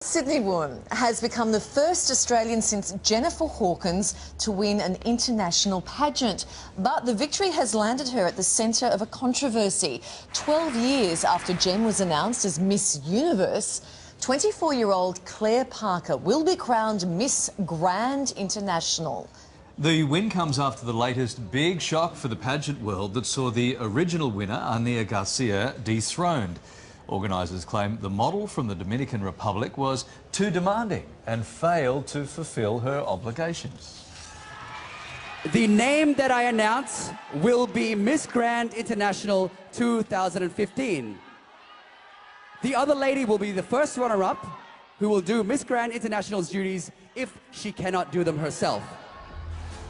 Sydney woman has become the first Australian since Jennifer Hawkins to win an international pageant. But the victory has landed her at the centre of a controversy. 12 years after Jen was announced as Miss Universe, 24-year-old Claire Parker will be crowned Miss Grand International. The win comes after the latest big shock for the pageant world that saw the original winner, Anea Garcia, dethroned. Organisers claim the model from the Dominican Republic was too demanding and failed to fulfil her obligations. The name that I announce will be Miss Grand International 2015. The other lady will be the first runner-up who will do Miss Grand International's duties if she cannot do them herself.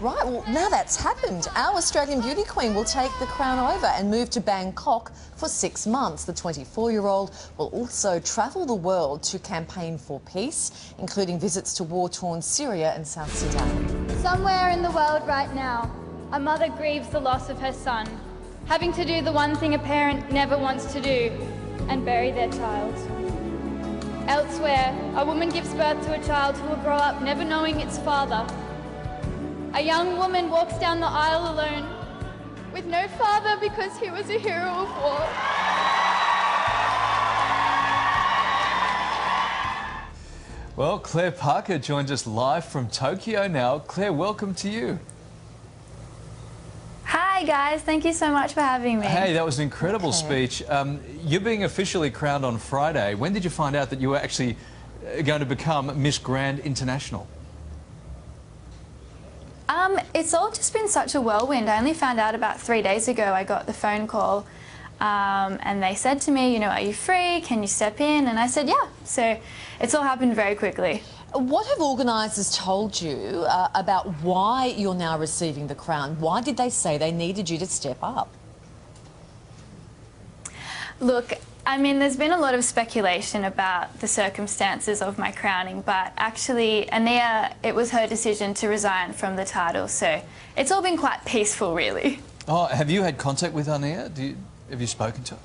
Right, well, now that's happened. Our Australian beauty queen will take the crown over and move to Bangkok for 6 months. The 24-year-old will also travel the world to campaign for peace, including visits to war-torn Syria and South Sudan. Somewhere in the world right now, a mother grieves the loss of her son, having to do the one thing a parent never wants to do, and bury their child. Elsewhere, a woman gives birth to a child who will grow up never knowing its father. A young woman walks down the aisle alone, with no father because he was a hero of war. Well, Claire Parker joins us live from Tokyo now. Claire, welcome to you. Hi guys, thank you so much for having me. Hey, that was an incredible speech. You're being officially crowned on Friday. When did you find out that you were actually going to become Miss Grand International? It's all just been such a whirlwind. I only found out about 3 days ago. I got the phone call and they said to me, you know, are you free? Can you step in? And I said, yeah. So it's all happened very quickly. What have organisers told you about why you're now receiving the crown? Why did they say they needed you to step up? Look, I mean, there's been a lot of speculation about the circumstances of my crowning, but actually, Anea, it was her decision to resign from the title, so it's all been quite peaceful, really. Oh, have you had contact with Anea? Have you spoken to her?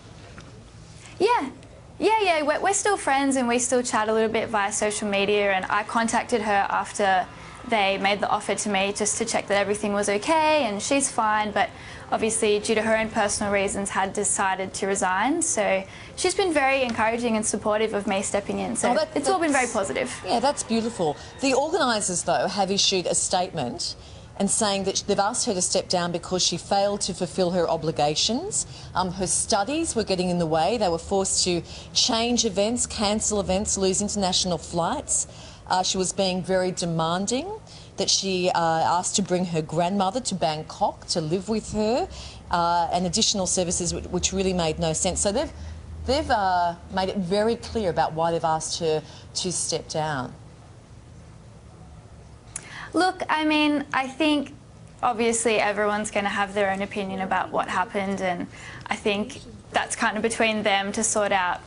Yeah, we're still friends and we still chat a little bit via social media, and I contacted her after they made the offer to me just to check that everything was okay, and she's fine, but obviously due to her own personal reasons had decided to resign. So she's been very encouraging and supportive of me stepping in, so it's all been very positive. Yeah, that's beautiful. The organisers though have issued a statement and saying that they've asked her to step down because she failed to fulfil her obligations. Her studies were getting in the way. They were forced to change events, cancel events, lose international flights. She was being very demanding, that she asked to bring her grandmother to Bangkok to live with her, and additional services which really made no sense. So they've made it very clear about why they've asked her to step down. Look, I mean, I think obviously everyone's going to have their own opinion about what happened, and I think that's kind of between them to sort out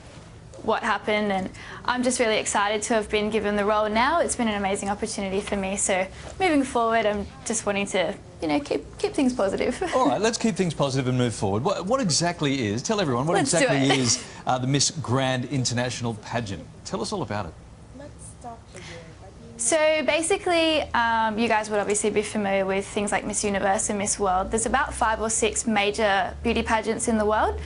what happened, and I'm just really excited to have been given the role now. It's been an amazing opportunity for me, so moving forward I'm just wanting to, you know, keep things positive. All right, let's keep things positive and move forward. What exactly is, tell everyone, what exactly is the Miss Grand International pageant? Tell us all about it. So basically, you guys would obviously be familiar with things like Miss Universe and Miss World. There's about 5 or 6 major beauty pageants in the world,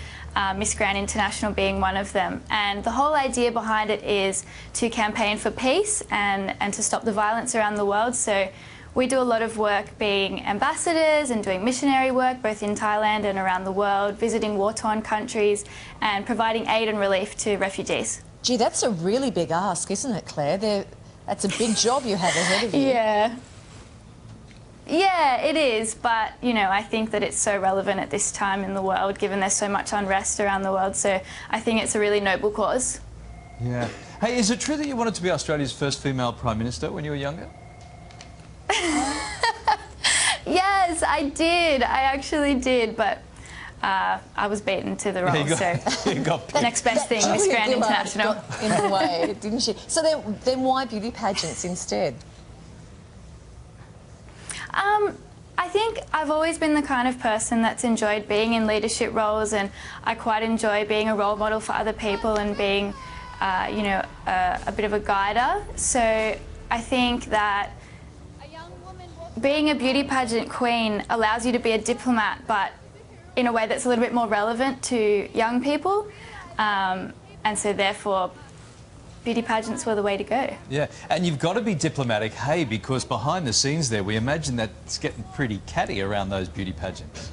Miss Grand International being one of them. And the whole idea behind it is to campaign for peace and to stop the violence around the world. So we do a lot of work being ambassadors and doing missionary work both in Thailand and around the world, visiting war-torn countries and providing aid and relief to refugees. Gee, that's a really big ask, isn't it, Claire? That's a big job you have ahead of you. Yeah, it is, but, you know, I think that it's so relevant at this time in the world, given there's so much unrest around the world, so I think it's a really noble cause. Yeah. Hey, is it true that you wanted to be Australia's first female Prime Minister when you were younger? Yes, I did. I actually did, but I was beaten to the role, so next best thing, Miss Grand International. Got in the way, didn't she? So then why beauty pageants instead? I think I've always been the kind of person that's enjoyed being in leadership roles, and I quite enjoy being a role model for other people and being you know, a bit of a guider. So I think that being a beauty pageant queen allows you to be a diplomat, but in a way that's a little bit more relevant to young people. And so therefore, beauty pageants were the way to go. Yeah, and you've got to be diplomatic, hey, because behind the scenes there, we imagine that it's getting pretty catty around those beauty pageants.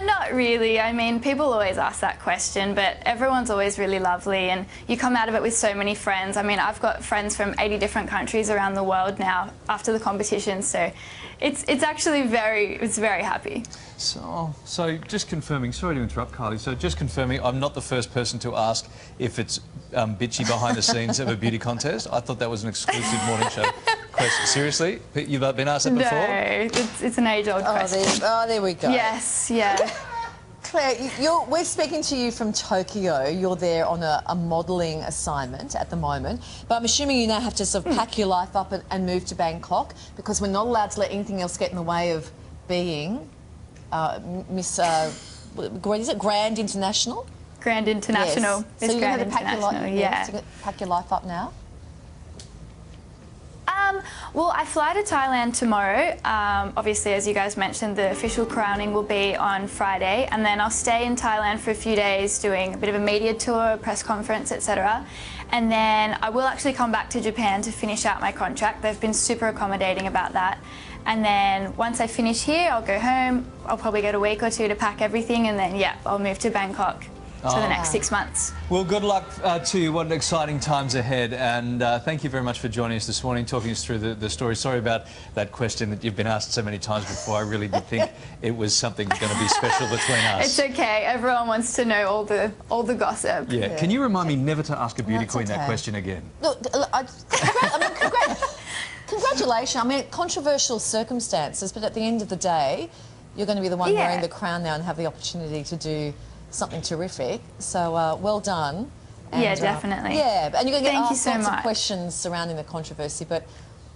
Not really. I mean, people always ask that question, but everyone's always really lovely, and you come out of it with so many friends. I mean, I've got friends from 80 different countries around the world now after the competition, so it's actually very happy. So just confirming, sorry to interrupt, Kylie, so just confirming I'm not the first person to ask if it's bitchy behind the scenes of a beauty contest. I thought that was an exclusive morning show question. Seriously? You've been asked that before? No, it's an age-old question. There we go. Yes, yeah. Claire, we're speaking to you from Tokyo. You're there on a modelling assignment at the moment, but I'm assuming you now have to sort of pack your life up and move to Bangkok, because we're not allowed to let anything else get in the way of being Miss, what is it, Grand International? Grand International. Yes. Miss So you're Grand going to pack International, pack your life up now? Well, I fly to Thailand tomorrow. Obviously, as you guys mentioned, the official crowning will be on Friday, and then I'll stay in Thailand for a few days doing a bit of a media tour, a press conference, etc. And then I will actually come back to Japan to finish out my contract. They've been super accommodating about that. And then once I finish here, I'll go home. I'll probably get a week or two to pack everything, and then, yeah, I'll move to Bangkok for the next 6 months. Well, good luck to you. What exciting times ahead. And thank you very much for joining us this morning, talking us through the story. Sorry about that question that you've been asked so many times before. I really did think it was something going to be special between us. It's okay. Everyone wants to know all the gossip. Yeah. Can you remind me never to ask a beauty queen that question again? Look, congratulations. I mean, controversial circumstances, but at the end of the day, you're going to be the one wearing the crown now and have the opportunity to do something terrific. So well done. And, yeah, definitely. Yeah, and you're going to get asked so lots much of questions surrounding the controversy, but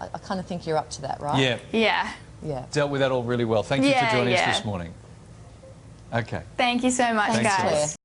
I kind of think you're up to that, right? Yeah. Yeah. Yeah. Dealt with that all really well. Thank you for joining us this morning. Okay. Thank you so much, Thanks, guys. Claire.